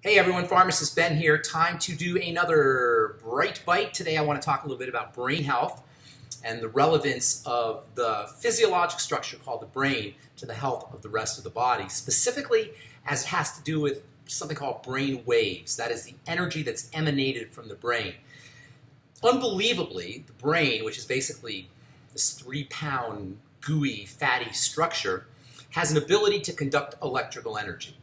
Hey everyone, Pharmacist Ben here. Time to do another Bright Bite. Today I want to talk a little bit about brain health and the relevance of the physiologic structure called the brain to the health of the rest of the body, specifically as it has to do with something called brain waves. That is the energy that's emanated from the brain. Unbelievably, the brain, which is basically this 3-pound gooey, fatty structure, has an ability to conduct electrical energy.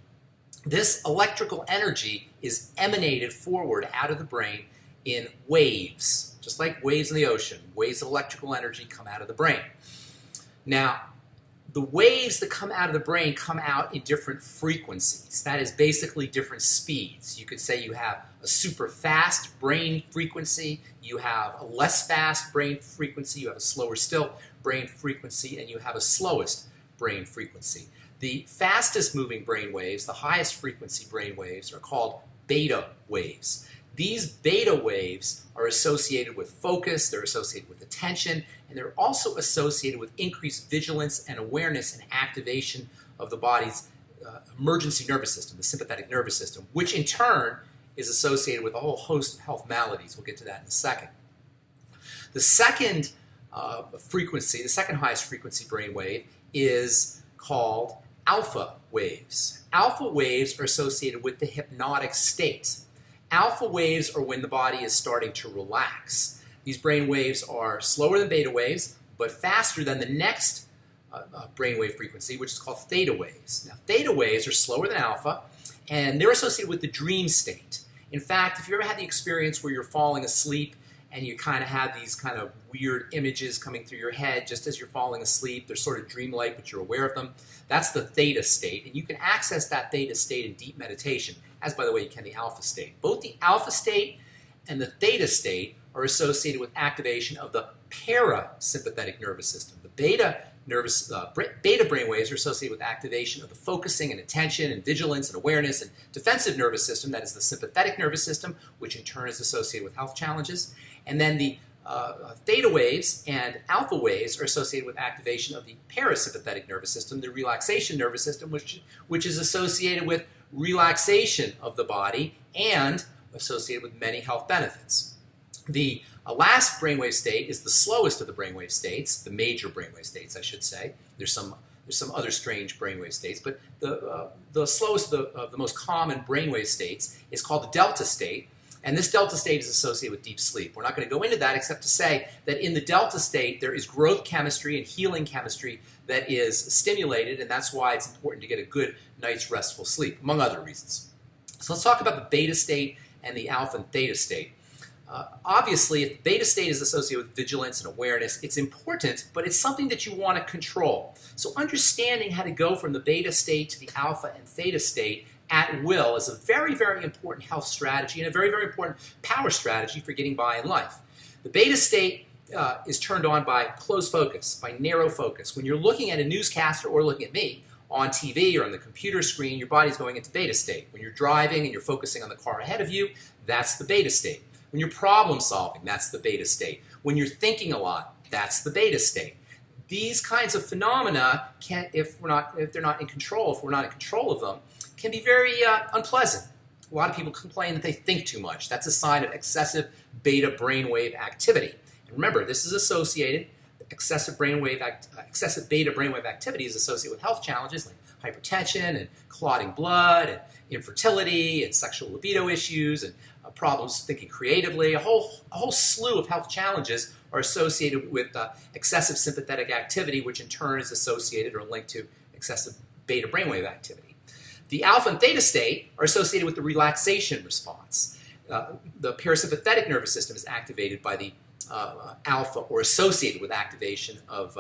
This electrical energy is emanated forward out of the brain in waves, just like waves in the ocean. Waves of electrical energy come out of the brain. Now, the waves that come out of the brain come out in different frequencies. That is basically different speeds. You could say you have a super fast brain frequency, you have a less fast brain frequency, you have a slower still brain frequency, and you have a slowest brain frequency. The fastest moving brain waves, the highest frequency brain waves, are called beta waves. These beta waves are associated with focus, they're associated with attention, and they're also associated with increased vigilance and awareness and activation of the body's emergency nervous system, the sympathetic nervous system, which in turn is associated with a whole host of health maladies. We'll get to that in a second. The second frequency, the second highest frequency brain wave is called alpha waves. Alpha waves are associated with the hypnotic state. Alpha waves are when the body is starting to relax. These brain waves are slower than beta waves, but faster than the next brainwave frequency, which is called theta waves. Now, theta waves are slower than alpha, and they're associated with the dream state. In fact, if you ever had the experience where you're falling asleep and you kind of have these kind of weird images coming through your head just as you're falling asleep, they're sort of dreamlike, but you're aware of them. That's the theta state, and you can access that theta state in deep meditation, as, by the way, you can the alpha state. Both the alpha state and the theta state are associated with activation of the parasympathetic nervous system. The beta brainwaves are associated with activation of the focusing and attention and vigilance and awareness and defensive nervous system, that is the sympathetic nervous system, which in turn is associated with health challenges. And then the theta waves and alpha waves are associated with activation of the parasympathetic nervous system, the relaxation nervous system, which is associated with relaxation of the body and associated with many health benefits. The last brainwave state is the slowest of the brainwave states, the major brainwave states, I should say. There's some other strange brainwave states, but the slowest of the most common brainwave states is called the delta state. And this delta state is associated with deep sleep. We're not going to go into that except to say that in the delta state, there is growth chemistry and healing chemistry that is stimulated, and that's why it's important to get a good night's restful sleep, among other reasons. So let's talk about the beta state and the alpha and theta state. Obviously, if the beta state is associated with vigilance and awareness, it's important, but it's something that you want to control. So understanding how to go from the beta state to the alpha and theta state at will is a very, very important health strategy and a very, very important power strategy for getting by in life. The beta state is turned on by close focus, by narrow focus. When you're looking at a newscaster or looking at me on TV or on the computer screen, your body's going into beta state. When you're driving and you're focusing on the car ahead of you, that's the beta state. When you're problem solving, that's the beta state. When you're thinking a lot, that's the beta state. These kinds of phenomena if we're not in control of them, can be very unpleasant. A lot of people complain that they think too much. That's a sign of excessive beta brainwave activity. And remember, this is associated, excessive beta brainwave activity is associated with health challenges like hypertension and clotting blood and infertility and sexual libido issues and problems thinking creatively. A whole slew of health challenges are associated with excessive sympathetic activity, which in turn is associated or linked to excessive beta brainwave activity. The alpha and theta state are associated with the relaxation response. The parasympathetic nervous system is activated by the alpha, or associated with activation of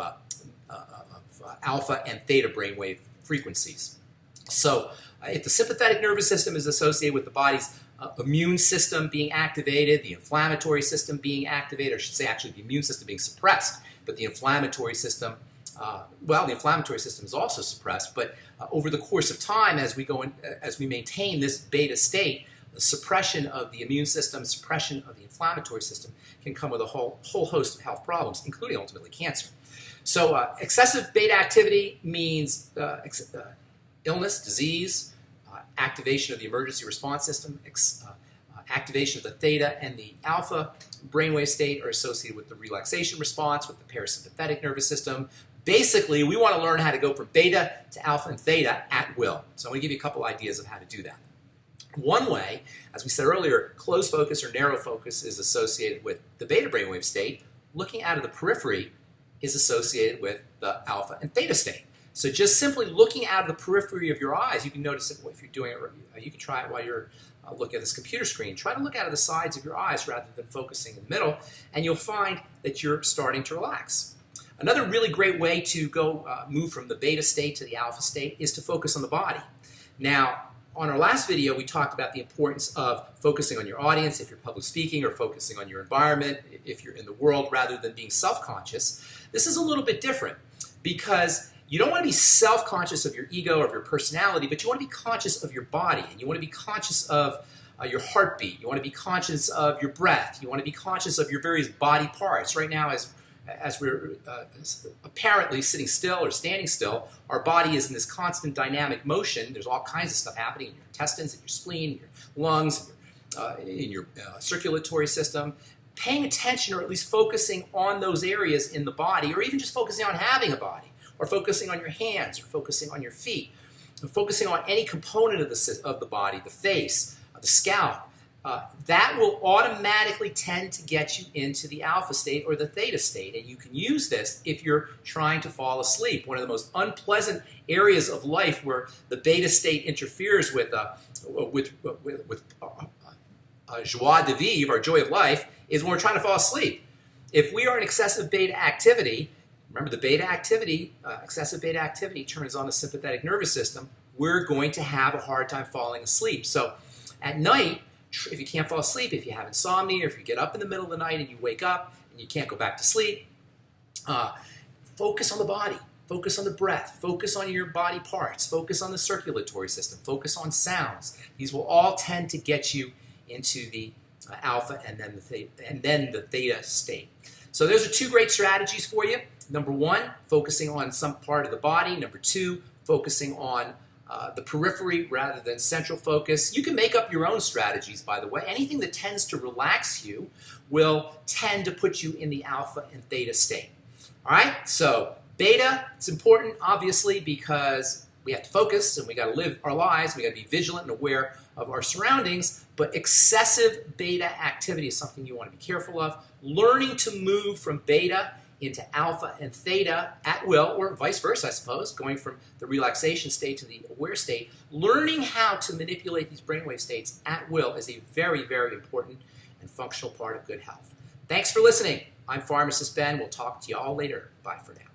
alpha and theta brainwave frequencies. So if the sympathetic nervous system is associated with the body's immune system being activated, the inflammatory system being activated, or I should say actually the immune system being suppressed, but the inflammatory system the inflammatory system is also suppressed, but over the course of time, as we maintain this beta state, the suppression of the immune system, suppression of the inflammatory system can come with a whole host of health problems, including ultimately cancer. So excessive beta activity means illness, disease, activation of the emergency response system, activation of the theta and the alpha brainwave state are associated with the relaxation response, with the parasympathetic nervous system. Basically, we want to learn how to go from beta to alpha and theta at will. So I'm going to give you a couple ideas of how to do that. One way, as we said earlier, closed focus or narrow focus is associated with the beta brainwave state. Looking out of the periphery is associated with the alpha and theta state. So just simply looking out of the periphery of your eyes, you can notice it if you're doing it. You can try it while you're looking at this computer screen. Try to look out of the sides of your eyes rather than focusing in the middle, and you'll find that you're starting to relax. Another really great way to go move from the beta state to the alpha state is to focus on the body. Now, on our last video, we talked about the importance of focusing on your audience if you're public speaking, or focusing on your environment if you're in the world, rather than being self-conscious. This is a little bit different because you don't want to be self-conscious of your ego or of your personality, but you want to be conscious of your body, and you want to be conscious of your heartbeat. You want to be conscious of your breath. You want to be conscious of your various body parts. Right now, as we're apparently sitting still or standing still, our body is in this constant dynamic motion. There's all kinds of stuff happening in your intestines, in your spleen, in your lungs, in your circulatory system. Paying attention, or at least focusing on those areas in the body, or even just focusing on having a body, or focusing on your hands, or focusing on your feet, or focusing on any component of the body, the face, the scalp, that will automatically tend to get you into the alpha state or the theta state. And you can use this if you're trying to fall asleep. One of the most unpleasant areas of life where the beta state interferes with joie de vivre, or joy of life, is when we're trying to fall asleep. If we are in excessive beta activity, remember the beta activity, excessive beta activity turns on the sympathetic nervous system, we're going to have a hard time falling asleep. So at night, if you can't fall asleep, if you have insomnia, or if you get up in the middle of the night and you wake up and you can't go back to sleep, focus on the body, focus on the breath, focus on your body parts, focus on the circulatory system, focus on sounds. These will all tend to get you into the alpha and then the theta state. So those are two great strategies for you. Number one, focusing on some part of the body. Number two, focusing on the periphery rather than central focus. You can make up your own strategies, by the way. Anything that tends to relax you will tend to put you in the alpha and theta state. All right, so beta, it's important, obviously, because we have to focus and we got to live our lives. We got to be vigilant and aware of our surroundings, but excessive beta activity is something you want to be careful of. Learning to move from beta into alpha and theta at will, or vice versa, I suppose, going from the relaxation state to the aware state. Learning how to manipulate these brainwave states at will is a very, very important and functional part of good health. Thanks for listening. I'm Pharmacist Ben. We'll talk to you all later. Bye for now.